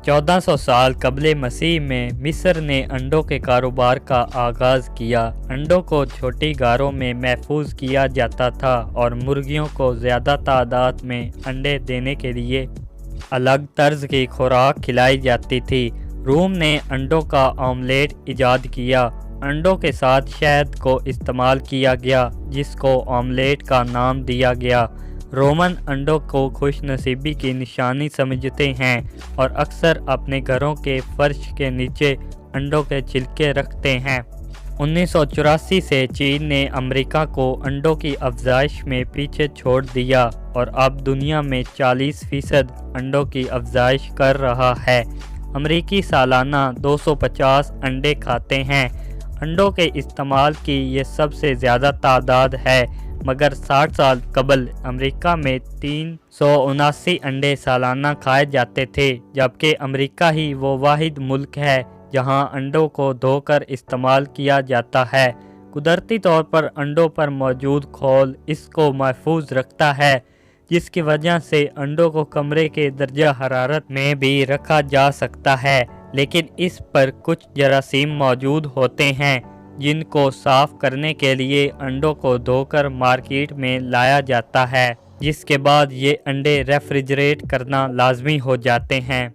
1400 سال قبل مسیح میں مصر نے انڈوں کے کاروبار کا آغاز کیا۔ انڈوں کو چھوٹی غاروں میں محفوظ کیا جاتا تھا اور مرغیوں کو زیادہ تعداد میں انڈے دینے کے لیے الگ طرز کی خوراک کھلائی جاتی تھی۔ روم نے انڈوں کا آملیٹ ایجاد کیا۔ انڈوں کے ساتھ شہد کو استعمال کیا گیا جس کو آملیٹ کا نام دیا گیا۔ رومن انڈوں کو خوش نصیبی کی نشانی سمجھتے ہیں اور اکثر اپنے گھروں کے فرش کے نیچے انڈوں کے چھلکے رکھتے ہیں۔ 1984 سے چین نے امریکہ کو انڈوں کی افزائش میں پیچھے چھوڑ دیا اور اب دنیا میں 40% انڈوں کی افزائش کر رہا ہے۔ امریکی سالانہ 250 انڈے کھاتے ہیں۔ انڈوں کے استعمال کی یہ سب سے زیادہ تعداد ہے، مگر 60 سال قبل امریکہ میں 379 انڈے سالانہ کھائے جاتے تھے، جبکہ امریکہ ہی وہ واحد ملک ہے جہاں انڈوں کو دھو کر استعمال کیا جاتا ہے۔ قدرتی طور پر انڈوں پر موجود کھول اس کو محفوظ رکھتا ہے، جس کی وجہ سے انڈوں کو کمرے کے درجہ حرارت میں بھی رکھا جا سکتا ہے، لیکن اس پر کچھ جراثیم موجود ہوتے ہیں جن کو صاف کرنے کے لیے انڈوں کو دھو کر مارکیٹ میں لایا جاتا ہے، جس کے بعد یہ انڈے ریفریجریٹ کرنا لازمی ہو جاتے ہیں۔